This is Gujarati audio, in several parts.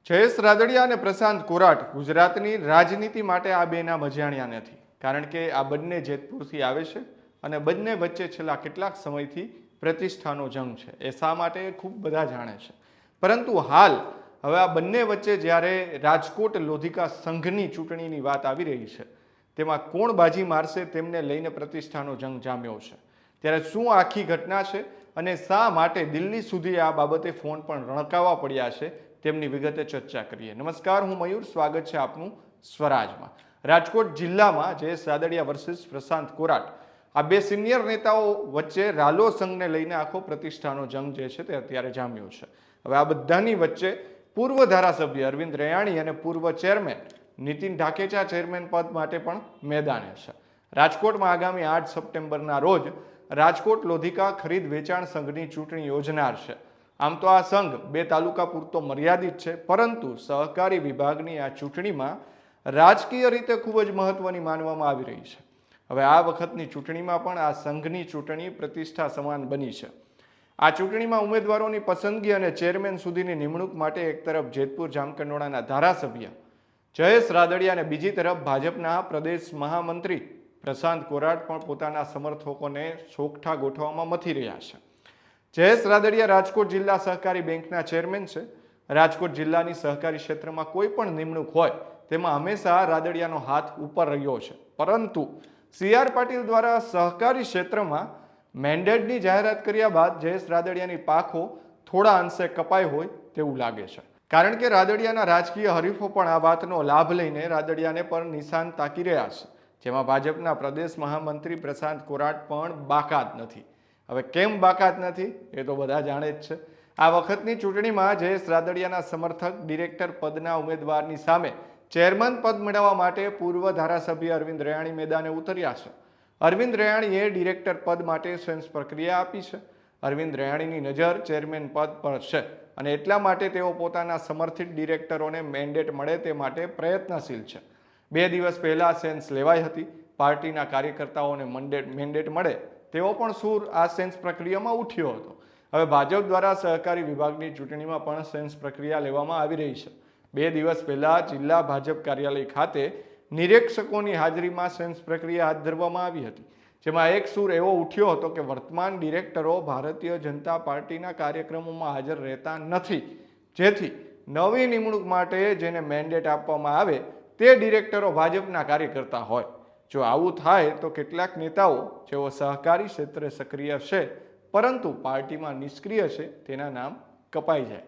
જયેશ રાદડિયા અને પ્રશાંત કોરાટ ગુજરાતની રાજનીતિ માટે આ બેના મજાણ્યા નથી, કારણ કે આ બંને જેતપુરથી આવે છે અને બંને વચ્ચે છેલ્લા કેટલાક સમયથી પ્રતિષ્ઠાનો જંગ છે. એ શા માટે ખૂબ બધા જાણે છે, પરંતુ હાલ હવે આ બંને વચ્ચે જ્યારે રાજકોટ લોધિકા સંઘની ચૂંટણીની વાત આવી રહી છે, તેમાં કોણ બાજી મારશે તેમને લઈને પ્રતિષ્ઠાનો જંગ જામ્યો છે. ત્યારે શું આખી ઘટના છે અને શા માટે દિલ્હી સુધી આ બાબતે ફોન પણ રણકાવવા પડ્યા છે, તેમની વિગતે ચર્ચા કરીએ. નમસ્કાર, હું મયુર, સ્વાગત છે આપનું સ્વરાજમાં. રાજકોટ જિલ્લામાં જયેશ રાદડિયા વર્સિસ પ્રશાંત કોરાટ, આ બે સિનિયર નેતાઓ વચ્ચે રાલો સંઘને લઈને આખો પ્રતિષ્ઠાનો જંગ જે છે તે અત્યારે જામ્યો છે. હવે આ બધાની વચ્ચે પૂર્વ ધારાસભ્ય અરવિંદ રૈયાણી અને પૂર્વ ચેરમેન નીતિન ઢાકેચા ચેરમેન પદ માટે પણ મેદાને છે. રાજકોટમાં આગામી 8 સપ્ટેમ્બરના રોજ રાજકોટ લોધિકા ખરીદ વેચાણ સંઘની ચૂંટણી યોજનાર છે. આમ તો આ સંઘ 2 તાલુકા પૂરતો મર્યાદિત છે, પરંતુ સહકારી વિભાગની આ ચૂંટણીમાં રાજકીય રીતે ખૂબ જ મહત્વની માનવામાં આવી રહી છે. હવે આ વખતની ચૂંટણીમાં પણ આ સંઘની ચૂંટણી પ્રતિષ્ઠા સમાન બની છે. આ ચૂંટણીમાં ઉમેદવારોની પસંદગી અને ચેરમેન સુધીની નિમણૂક માટે એક તરફ જેતપુર જામકંડોળાના ધારાસભ્ય જયેશ રાદડિયા અને બીજી તરફ ભાજપના પ્રદેશ મહામંત્રી પ્રશાંત કોરાટ પણ પોતાના સમર્થકોને સોગઠા ગોઠવવામાં મથી રહ્યા છે. જયેશ રાદડિયા રાજકોટ જિલ્લા સહકારી બેંકના ચેરમેન છે. રાજકોટ જિલ્લાની સહકારી ક્ષેત્રમાં કોઈ પણ નિમણૂક હોય તેમાં હંમેશા રાદડિયાનો હાથ ઉપર રહ્યો છે, પરંતુ CR પાટીલ દ્વારા સહકારી ક્ષેત્રમાં મેન્ડેટની જાહેરાત કર્યા બાદ જયેશ રાદડિયાની પાંખો થોડા અંશે કપાઈ હોય તેવું લાગે છે, કારણ કે રાદડિયાના રાજકીય હરીફો પણ આ વાતનો લાભ લઈને રાદડિયાને પર નિશાન તાકી રહ્યા છે, જેમાં ભાજપના પ્રદેશ મહામંત્રી પ્રશાંત કોરાટ પણ બાકાત નથી. હવે કેમ બાકાત નથી એ તો બધા જાણે જ છે. આ વખતની ચૂંટણીમાં જયેશ રાદડિયાના સમર્થક ડિરેક્ટર પદના ઉમેદવારની સામે ચેરમેન પદ મેળવવા માટે પૂર્વ ધારાસભ્ય અરવિંદ રૈયાણી મેદાને ઉતર્યા છે. અરવિંદ રૈયાણીએ ડિરેક્ટર પદ માટે સેન્સ પ્રક્રિયા આપી છે. અરવિંદ રૈયાણીની નજર ચેરમેન પદ પર છે અને એટલા માટે તેઓ પોતાના સમર્થિત ડિરેક્ટરોને મેન્ડેટ મળે તે માટે પ્રયત્નશીલ છે. 2 દિવસ પહેલા સેન્સ લેવાઈ હતી. પાર્ટીના કાર્યકર્તાઓને મેન્ડેટ મળે તેવો પણ સૂર આ સેન્સ પ્રક્રિયામાં ઉઠ્યો હતો. હવે ભાજપ દ્વારા સહકારી વિભાગની ચૂંટણીમાં પણ સેન્સ પ્રક્રિયા લેવામાં આવી રહી છે. 2 દિવસ પહેલા જિલ્લા ભાજપ કાર્યાલય ખાતે નિરીક્ષકોની હાજરીમાં સેન્સ પ્રક્રિયા હાથ ધરવામાં આવી હતી, જેમાં એક સૂર એવો ઉઠ્યો હતો કે વર્તમાન ડિરેક્ટરો ભારતીય જનતા પાર્ટીના કાર્યક્રમોમાં હાજર રહેતા નથી, જેથી નવી નિમણૂક માટે જેને મેન્ડેટ આપવામાં આવે તે ડિરેક્ટરો ભાજપના કાર્યકર્તા હોય. જો આવું થાય તો કેટલાક નેતાઓ જેઓ સહકારી ક્ષેત્રે સક્રિય છે પરંતુ પાર્ટીમાં નિષ્ક્રિય છે તેના નામ કપાઈ જાય.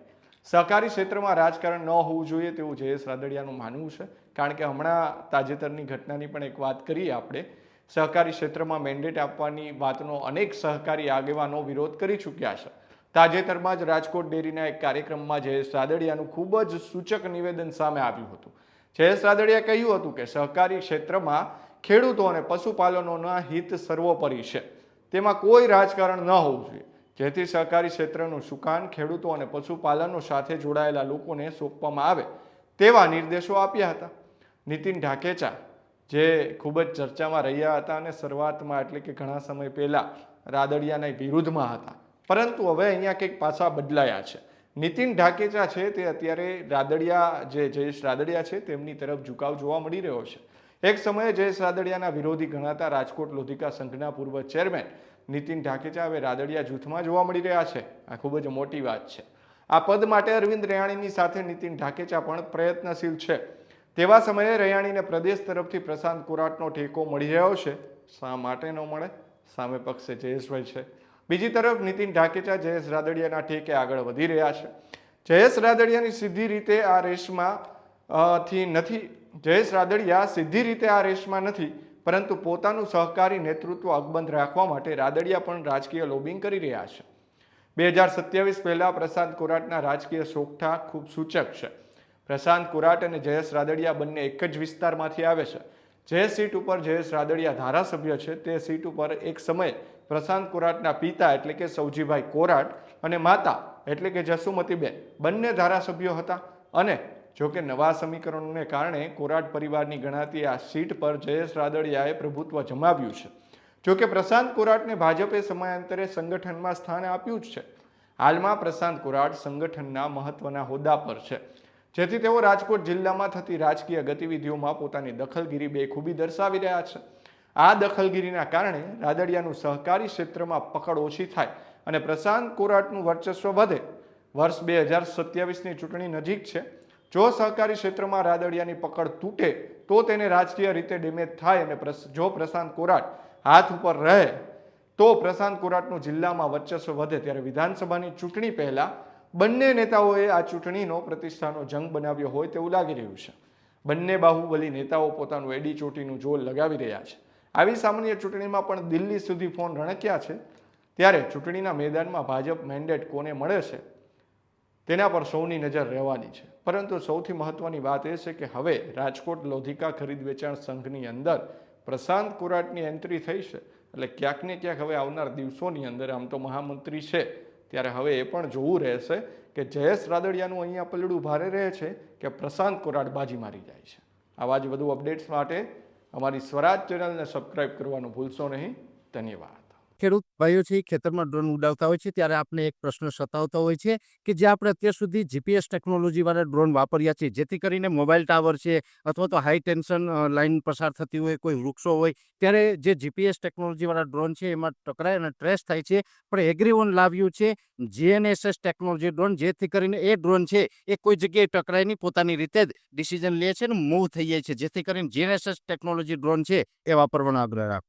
સહકારી ક્ષેત્રમાં રાજકારણ ન હોવું જોઈએ તેવું જયેશ રાદડિયાનું માનવું છે, કારણ કે હમણાં તાજેતરની ઘટનાની પણ એક વાત કરીએ આપણે. સહકારી ક્ષેત્રમાં મેન્ડેટ આપવાની વાતનો અનેક સહકારી આગેવાનો વિરોધ કરી ચૂક્યા છે. તાજેતરમાં જ રાજકોટ ડેરીના એક કાર્યક્રમમાં જયેશ રાદડિયાનું ખૂબ જ સૂચક નિવેદન સામે આવ્યું હતું. જયેશ રાદડિયાએ કહ્યું હતું કે સહકારી ક્ષેત્રમાં ખેડૂતો અને પશુપાલનોના હિત સર્વોપરી છે, તેમાં કોઈ રાજકારણ ન હોવું જોઈએ, જેથી સહકારી ક્ષેત્રનું સુકાન ખેડૂતો અને પશુપાલનો સાથે જોડાયેલા લોકોને સોંપવામાં આવે તેવા નિર્દેશો આપ્યા હતા. નીતિન ઢાકેચા જે ખૂબ જ ચર્ચામાં રહ્યા હતા અને શરૂઆતમાં એટલે કે ઘણા સમય પહેલા રાદડિયાના વિરુદ્ધમાં હતા, પરંતુ હવે અહીંયા કંઈક પાછા બદલાયા છે. નીતિન ઢાકેચા છે તે અત્યારે રાદડિયા જે જયેશ રાદડિયા છે તેમની તરફ ઝુકાવ જોવા મળી રહ્યો છે. એક સમયે જયેશ રાદડિયાના વિરોધી ગણાતા રાજકોટ લોધિકા સંઘના પૂર્વ ચેરમેન નીતિન ઢાકેચા હવે રાદડિયા જૂથમાં જોવા મળી રહ્યા છે. આ ખૂબ જ મોટી વાત છે. આ પદ માટે અરવિંદ રૈયાણીની સાથે નીતિન ઢાકેચા પણ પ્રયત્નશીલ છે. તેવા સમયે રૈયાણીને પ્રદેશ તરફથી પ્રશાંત કોરાટનો ટેકો મળી રહ્યો છે. શા માટે ન મળે? સામે પક્ષે જયેશભાઈ છે. બીજી તરફ નીતિન ઢાકેચા જયેશ રાદડિયાના ટેકે આગળ વધી રહ્યા છે. જયેશ રાદડિયાની સીધી રીતે આ રેસમાં નથી, પરંતુ પોતાનું સહકારી નેતૃત્વ અકબંધ રાખવા માટે રાદડિયા પણ રાજકીય લોબિંગ કરી રહ્યા છે. 2027 પહેલા પ્રશાંત કોરાટના રાજકીય સોગઠા ખૂબ સૂચક છે. પ્રશાંત કોરાટ અને જયેશ રાદડિયા બંને એક જ વિસ્તારમાંથી આવે છે. જે સીટ ઉપર જયેશ રાદડિયા ધારાસભ્ય છે તે સીટ ઉપર એક સમયે પ્રશાંત કોરાટના પિતા એટલે કે સૌજીભાઈ કોરાટ અને માતા એટલે કે જસુમતીબેન બંને ધારાસભ્યો હતા. અને જોકે નવા સમીકરણોને કારણે કોરાટ પરિવારની ગણાતી આ સીટ પર જયેશ રાદડિયાએ પ્રભુત્વ જમાવ્યું છે. જોકે પ્રશાંત કોરાટને ભાજપે સમયાંતરે સંગઠનમાં સ્થાન આપ્યું જ છે. હાલમાં પ્રશાંત કોરાટ સંગઠનના મહત્વના હોદ્દા પર છે. જેથી તેઓ રાજકોટ જિલ્લામાં થતી રાજકીય ગતિવિધિઓમાં પોતાની દખલગીરી બેખૂબી દર્શાવી રહ્યા છે. આ દખલગીરીના કારણે રાદડિયાનું સહકારી ક્ષેત્રમાં પકડ ઓછી થાય અને પ્રશાંત કોરાટનું વર્ચસ્વ વધે. વર્ષ 2027ની ચૂંટણી નજીક છે. જો સહકારી ક્ષેત્રમાં રાદડિયાની પકડ તૂટે તો તેને રાજકીય રીતે ડેમેજ થાય અને જો પ્રશાંત કોરાટ હાથ ઉપર રહે તો પ્રશાંત કોરાટનું જિલ્લામાં વર્ચસ્વ વધે. ત્યારે વિધાનસભાની ચૂંટણી પહેલા બંને નેતાઓએ આ ચૂંટણીનો પ્રતિષ્ઠાનો જંગ બનાવ્યો હોય તેવું લાગી રહ્યું છે. બંને બાહુબલી નેતાઓ પોતાનું એડી ચોટીનું જોર લગાવી રહ્યા છે. આવી સામાન્ય ચૂંટણીમાં પણ દિલ્હી સુધી ફોન રણક્યા છે. ત્યારે ચૂંટણીના મેદાનમાં ભાજપ મેન્ડેટ કોને મળે છે તેના પર સૌની નજર રહેવાની છે. પરંતુ સૌથી મહત્વની વાત એ છે કે હવે રાજકોટ લોધિકા ખરીદ વેચાણ સંઘની અંદર પ્રશાંત કોરાટની એન્ટ્રી થઈ છે. એટલે ક્યાંક ને ક્યાંક હવે આવનાર દિવસોની અંદર, આમ તો મહામંત્રી છે ત્યારે હવે એ પણ જોવું રહેશે કે જયેશ રાદડિયાનું અહીંયા પલડું ભારે રહે છે કે પ્રશાંત કોરાટ બાજી મારી જાય છે. આવા જ વધુ અપડેટ્સ માટે અમારી સ્વરાજ ચેનલને સબસ્ક્રાઇબ કરવાનું ભૂલશો નહીં. ધન્યવાદ. ખેડૂત ભાઈઓ છે ખેતરમાં ડ્રોન ઉડાવતા હોય છે ત્યારે આપણે એક પ્રશ્ન સતાવતો હોય છે કે જે આપણે અત્યાર સુધી જીપીએસ ટેકનોલોજી વાળા ડ્રોન વાપર્યા છે, જેથી કરીને મોબાઈલ ટાવર છે અથવા તો હાઈ ટેન્શન લાઇન પસાર થતી હોય, કોઈ વૃક્ષો હોય, ત્યારે જે જીપીએસ ટેકનોલોજી વાળા ડ્રોન છે એમાં ટકરાય અને ટ્રેસ થાય છે. પણ એગ્રીવન લાવ્યું છે જીએનએસએસ ટેકનોલોજી ડ્રોન, જેથી કરીને એ ડ્રોન છે એ કોઈ જગ્યાએ ટકરાય નહીં, પોતાની રીતે જ ડિસિઝન લે છે અને મૂવ થઈ જાય છે. જેથી કરીને જીએનએસએસ ટેકનોલોજી ડ્રોન છે એ વાપરવાનો આગ્રહ રાખો.